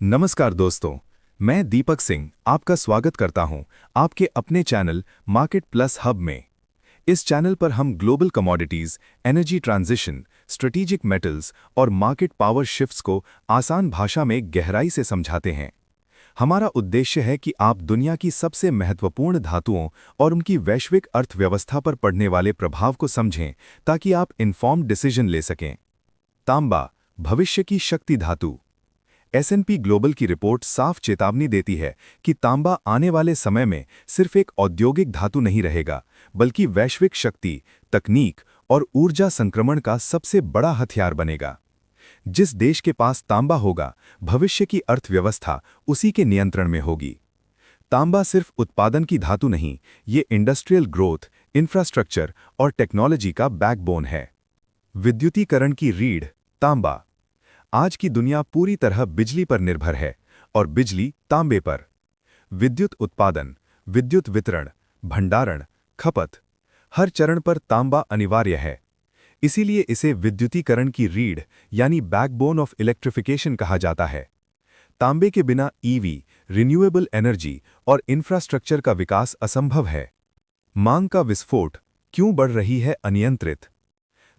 नमस्कार दोस्तों, मैं दीपक सिंह आपका स्वागत करता हूं आपके अपने चैनल मार्केट प्लस हब में। इस चैनल पर हम global commodities, energy transition, strategic metals और मार्केट पावर शिफ्ट्स को आसान भाषा में गहराई से समझाते हैं। हमारा उद्देश्य है कि आप दुनिया की सबसे महत्वपूर्ण धातुओं और उनकी वैश्विक अर्थव्यवस्था पर पड़ने वाले प्रभाव को समझें ताकि आप इन्फॉर्म्ड डिसीजन ले सकें। तांबा, भविष्य की शक्ति धातु। S&P ग्लोबल की रिपोर्ट साफ चेतावनी देती है कि तांबा आने वाले समय में सिर्फ एक औद्योगिक धातु नहीं रहेगा, बल्कि वैश्विक शक्ति, तकनीक और ऊर्जा संक्रमण का सबसे बड़ा हथियार बनेगा। जिस देश के पास तांबा होगा, भविष्य की अर्थव्यवस्था उसी के नियंत्रण में होगी। तांबा सिर्फ उत्पादन की धातु नहीं, ये इंडस्ट्रियल ग्रोथ, इंफ्रास्ट्रक्चर और टेक्नोलॉजी का बैकबोन है। विद्युतीकरण की रीढ़, तांबा। आज की दुनिया पूरी तरह बिजली पर निर्भर है और बिजली तांबे पर। विद्युत उत्पादन, विद्युत वितरण, भंडारण, खपत, हर चरण पर तांबा अनिवार्य है। इसीलिए इसे विद्युतीकरण की रीढ़ यानी बैकबोन ऑफ इलेक्ट्रिफिकेशन कहा जाता है। तांबे के बिना ईवी, रिन्यूएबल एनर्जी और इंफ्रास्ट्रक्चर का विकास असंभव है। मांग का विस्फोट, क्यों बढ़ रही है अनियंत्रित?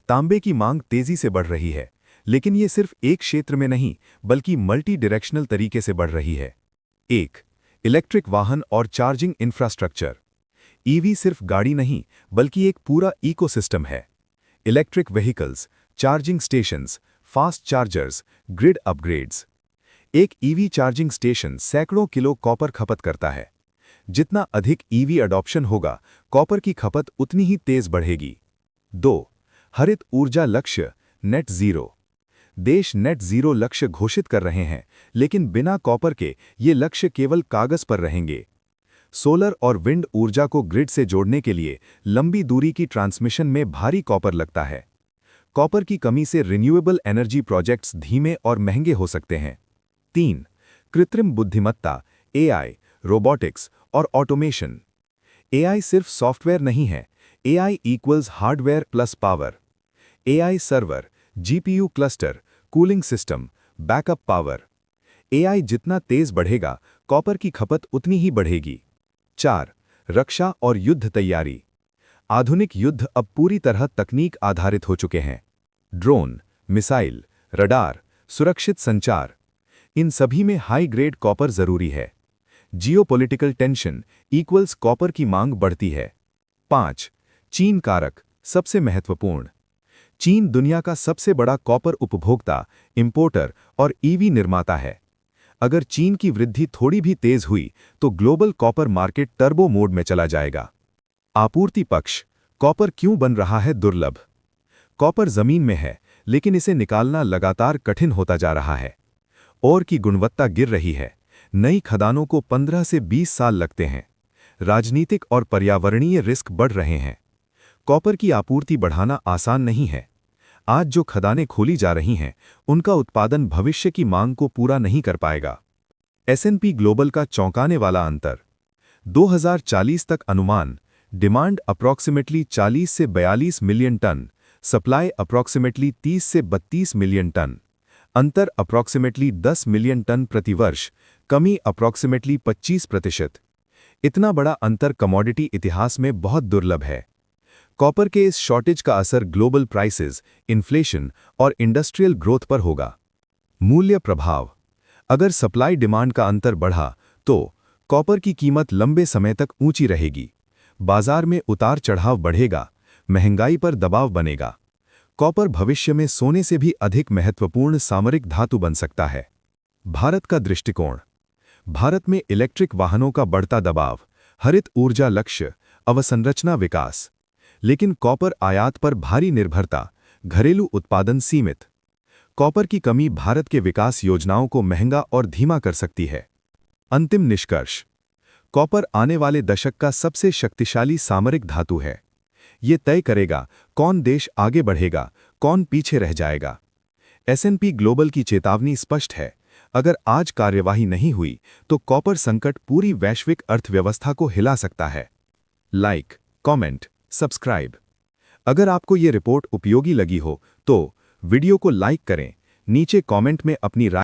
तांबे की मांग तेजी से बढ़ रही है, लेकिन ये सिर्फ एक क्षेत्र में नहीं बल्कि मल्टी डायरेक्शनल तरीके से बढ़ रही है। 1. इलेक्ट्रिक वाहन और चार्जिंग इंफ्रास्ट्रक्चर। ईवी सिर्फ गाड़ी नहीं बल्कि एक पूरा इकोसिस्टम है। Electric vehicles, charging stations, fast chargers, grid upgrades. एक ईवी चार्जिंग स्टेशन सैकड़ों किलो कॉपर खपत करता है। जितना अधिक ईवी अडॉप्शन होगा, कॉपर की खपत उतनी ही तेज बढ़ेगी। 2. हरित ऊर्जा लक्ष्य, नेट जीरो। देश नेट जीरो लक्ष्य घोषित कर रहे हैं, लेकिन बिना कॉपर के ये लक्ष्य केवल कागज पर रहेंगे। सोलर और विंड ऊर्जा को ग्रिड से जोड़ने के लिए लंबी दूरी की ट्रांसमिशन में भारी कॉपर लगता है। कॉपर की कमी से रिन्यूएबल एनर्जी प्रोजेक्ट्स धीमे और महंगे हो सकते हैं। 3. कृत्रिम बुद्धिमत्ता, एआई, रोबोटिक्स और ऑटोमेशन। एआई सिर्फ सॉफ्टवेयर नहीं है, AI equals hardware plus power. AI server, GPU cluster, cooling system, backup power. AI जितना तेज बढ़ेगा, कॉपर की खपत उतनी ही बढ़ेगी। 4. रक्षा और युद्ध तैयारी। आधुनिक युद्ध अब पूरी तरह तकनीक आधारित हो चुके हैं। ड्रोन, मिसाइल, रडार, सुरक्षित संचार, इन सभी में हाई ग्रेड कॉपर जरूरी है। जियोपॉलिटिकल टेंशन इक्वल्स कॉपर की मांग बढ़ती है। 5. चीन कारक, सबसे महत्वपूर्ण। चीन दुनिया का सबसे बड़ा कॉपर उपभोक्ता, इंपोर्टर और ईवी निर्माता है। अगर चीन की वृद्धि थोड़ी भी तेज हुई तो global copper market turbo mode में चला जाएगा। आपूर्ति पक्ष, कॉपर क्यों बन रहा है दुर्लभ? कॉपर जमीन में है, लेकिन इसे निकालना लगातार कठिन होता जा रहा है। और की गुणवत्ता गिर रही है। नई खदानों को 15 से 20 साल लगते हैं। राजनीतिक और पर्यावरणीय रिस्क बढ़ रहे हैं। कॉपर की आपूर्ति बढ़ाना आसान नहीं है। आज जो खदानें खोली जा रही हैं, उनका उत्पादन भविष्य की मांग को पूरा नहीं कर पाएगा। S&P ग्लोबल का चौंकाने वाला अंतर। 2040 तक अनुमान, डिमांड अप्रॉक्सिमेटली 40 से 42 मिलियन टन, सप्लाई अप्रॉक्सिमेटली 30 से 32 मिलियन टन। अंतर अप्रॉक्सिमेटली 10 मिलियन टन प्रति वर्ष, कमी अप्रॉक्सिमेटली 25%। इतना बड़ा अंतर कमोडिटी इतिहास में बहुत दुर्लभ है। कॉपर के इस शॉर्टेज का असर ग्लोबल प्राइसेस, इन्फ्लेशन और इंडस्ट्रियल ग्रोथ पर होगा। मूल्य प्रभाव, अगर सप्लाई डिमांड का अंतर बढ़ा तो कॉपर की कीमत लंबे समय तक ऊंची रहेगी। बाजार में उतार चढ़ाव बढ़ेगा, महंगाई पर दबाव बनेगा। कॉपर भविष्य में सोने से भी अधिक महत्वपूर्ण सामरिक धातु बन सकता है। भारत का दृष्टिकोण, भारत में इलेक्ट्रिक वाहनों का बढ़ता दबाव, हरित ऊर्जा लक्ष्य, अवसंरचना विकास। लेकिन कॉपर आयात पर भारी निर्भरता, घरेलू उत्पादन सीमित। कॉपर की कमी भारत के विकास योजनाओं को महंगा और धीमा कर सकती है। अंतिम निष्कर्ष, कॉपर आने वाले दशक का सबसे शक्तिशाली सामरिक धातु है। ये तय करेगा कौन देश आगे बढ़ेगा, कौन पीछे रह जाएगा। S&P ग्लोबल की चेतावनी स्पष्ट है, अगर आज कार्यवाही नहीं हुई तो कॉपर संकट पूरी वैश्विक अर्थव्यवस्था को हिला सकता है। Like, comment, subscribe. अगर आपको ये रिपोर्ट उपयोगी लगी हो तो वीडियो को लाइक करें, नीचे कमेंट में अपनी राय